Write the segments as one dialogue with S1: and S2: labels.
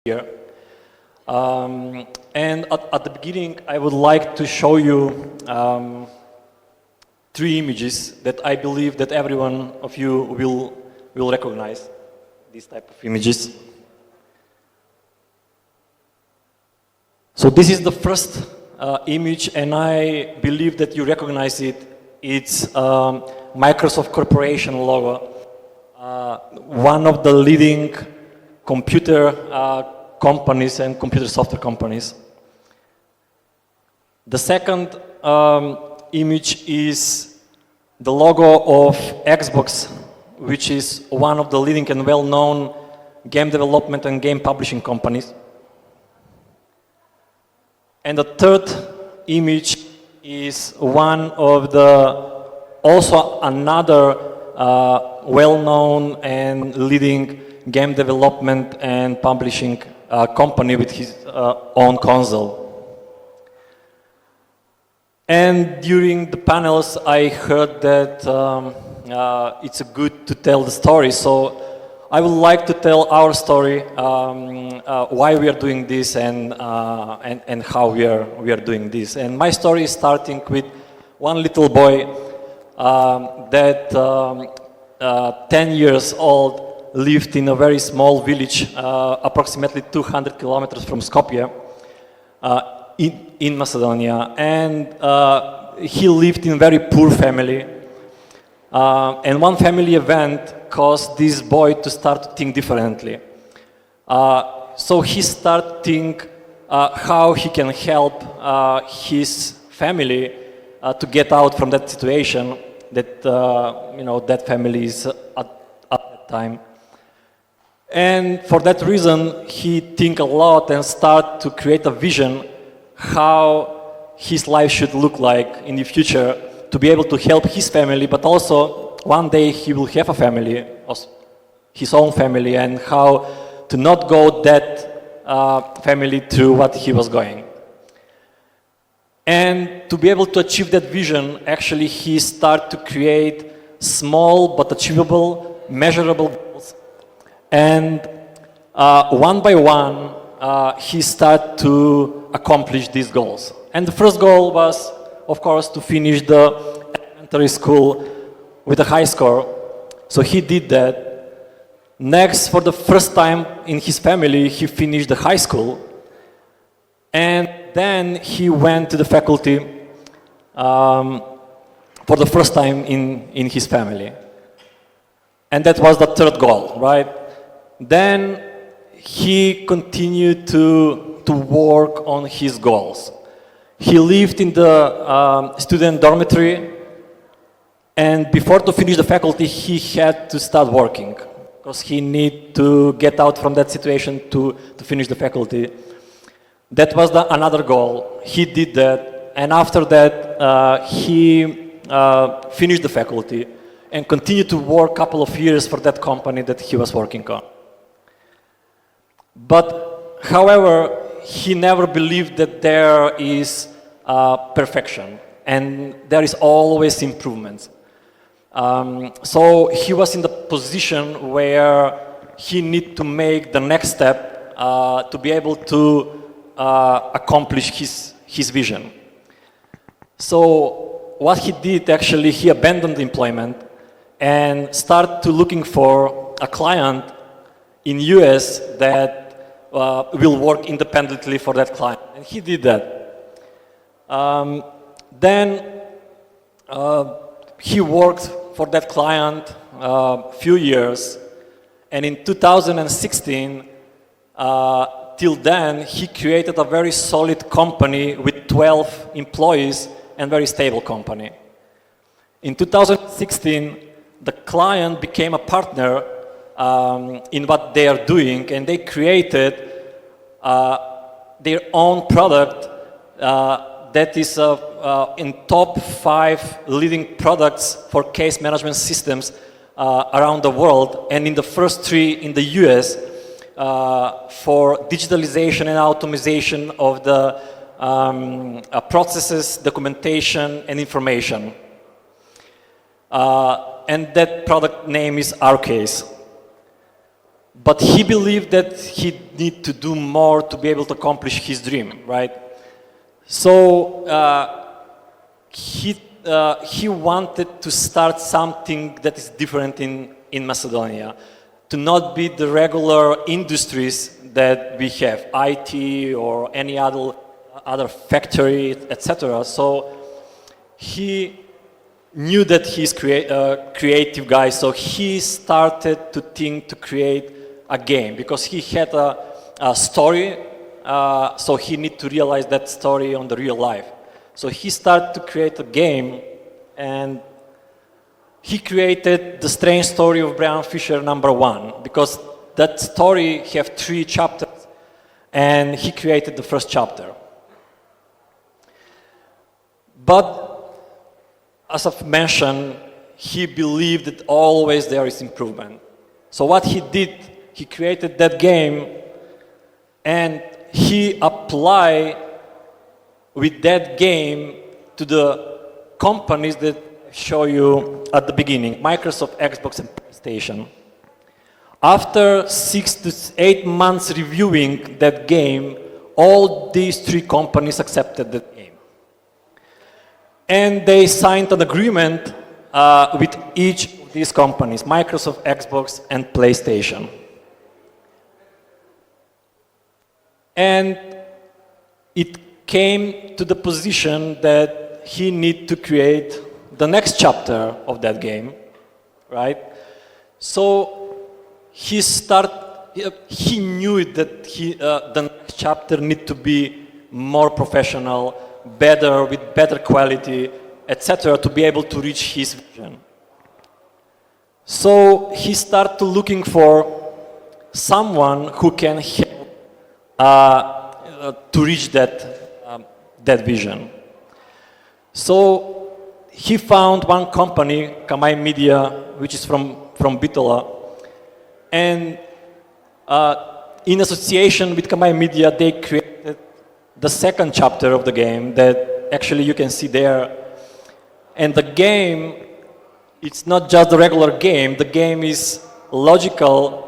S1: here. And at the beginning, I would like to show you three images that I believe that every one of you will recognize, these type of images. So this is the first image, and I believe that you recognize it. It's Microsoft Corporation logo, one of the leading computer companies and computer software companies. The second image is the logo of Xbox, which is one of the leading and well-known game development and game publishing companies. And the third image is one of also another well-known and leading game development and publishing company with his own console. And during the panels, I heard that it's good to tell the story. So I would like to tell our story, why we are doing this and how we are doing this. And my story is starting with one little boy that 10 years old lived in a very small village, approximately 200 kilometers from Skopje, in Macedonia. And he lived in a very poor family. And one family event caused this boy to start to think differently. So he started to think how he can help his family to get out from that situation that that family is at that time. And for that reason, he think a lot and start to create a vision how his life should look like in the future to be able to help his family, but also one day he will have a family, his own family, and how to not go that family through what he was going. And to be able to achieve that vision, actually he started to create small but achievable, measurable goals. And one by one, he started to accomplish these goals. And the first goal was, of course, to finish the elementary school with a high score. So he did that. Next, for the first time in his family, he finished the high school. And then he went to the faculty for the first time in his family. And that was the third goal, right? Then he continued to work on his goals. He lived in the student dormitory, and before to finish the faculty, he had to start working because he needed to get out from that situation to finish the faculty. That was another goal. He did that, and after that, he finished the faculty and continued to work a couple of years for that company that he was working on. But, however, he never believed that there is perfection and there is always improvements. So he was in the position where he needed to make the next step to be able to accomplish his vision. So what he did, actually, he abandoned employment and started to looking for a client in US that will work independently for that client, and he did that. Then he worked for that client a few years, and in 2016, till then, he created a very solid company with 12 employees and very stable company. In 2016, the client became a partner in what they are doing, and they created their own product that is in top 5 leading products for case management systems around the world, and in the first 3 in the US for digitalization and automation of the processes, documentation, and information. And that product name is RCase. But he believed that he need to do more to be able to accomplish his dream, right? So he wanted to start something that is different in Macedonia, to not be the regular industries that we have, IT or any other factory, etc. So he knew that he's creative guy, so he started to think to create a game because he had a story, so he need to realize that story on the real life. So he started to create a game, and he created The Strange Story of Brian Fisher #1, because that story have 3 chapters, and he created the first chapter. But as I've mentioned, he believed that always there is improvement. So what he did, he created that game, and he applied with that game to the companies that I show you at the beginning, Microsoft, Xbox, and PlayStation. After 6 to 8 months reviewing that game, all these 3 companies accepted that game. And they signed an agreement with each of these companies, Microsoft, Xbox, and PlayStation. And it came to the position that he needed to create the next chapter of that game, right? So he knew that the next chapter needed to be more professional, better, with better quality, etc., to be able to reach his vision. So he started looking for someone who can help to reach that vision. So he found one company, Kamai Media, which is from Bitola, and in association with Kamai Media, they created the second chapter of the game that actually you can see there. And the game, it's not just a regular game, the game is logical,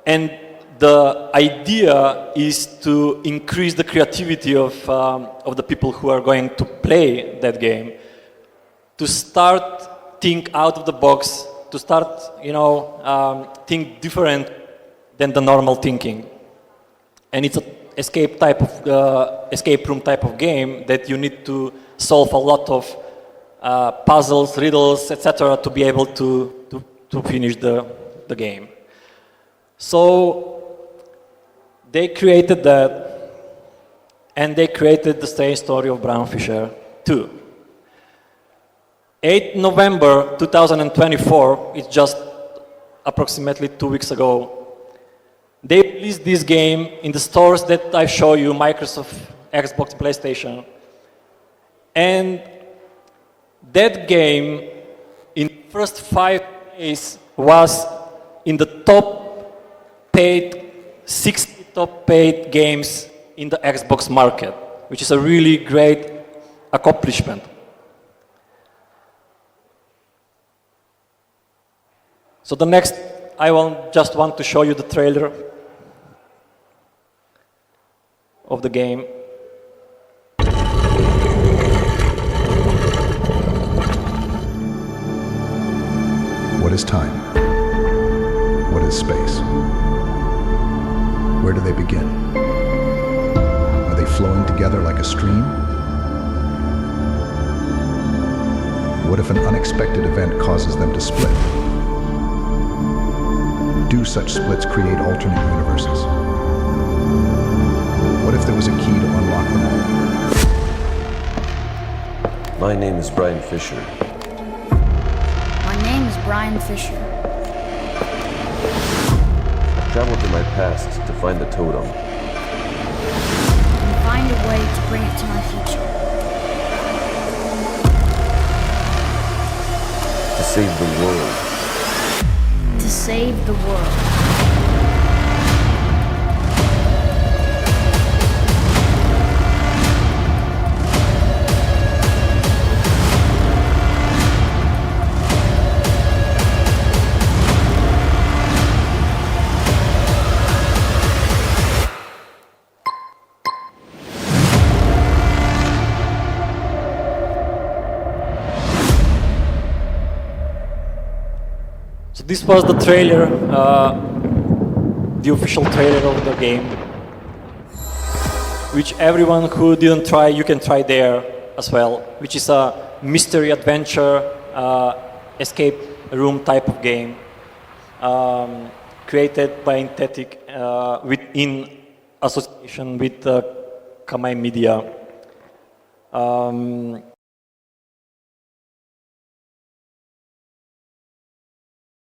S1: and the idea is to increase the creativity of the people who are going to play that game, to start think out of the box, to start, think different than the normal thinking. And it's an escape room type of game that you need to solve a lot of puzzles, riddles, etc., to be able to finish the game. So they created that, and they created The Strange Story of Brian Fisher 2. 8 November 2024, it's just approximately 2 weeks ago, they released this game in the stores that I show you, Microsoft, Xbox, PlayStation. And that game, in the first 5 days, was in the top paid, 60 top paid games in the Xbox market, which is a really great accomplishment. So the next, I just want to show you the trailer of the game.
S2: What is time? What is space? Where do they begin? Are they flowing together like a stream? What if an unexpected event causes them to split? Do such splits create alternate universes? What if there was a key to unlock them all?
S3: My name is Brian Fisher.
S4: My name is Brian Fisher.
S3: I traveled to my past to find the totem.
S4: And find a way to bring it to my future.
S3: To save the world.
S4: To save the world.
S1: So this was the trailer, the official trailer of the game, which everyone who didn't try, you can try there as well, which is a mystery adventure escape room type of game created by Intetic in association with Kamai Media.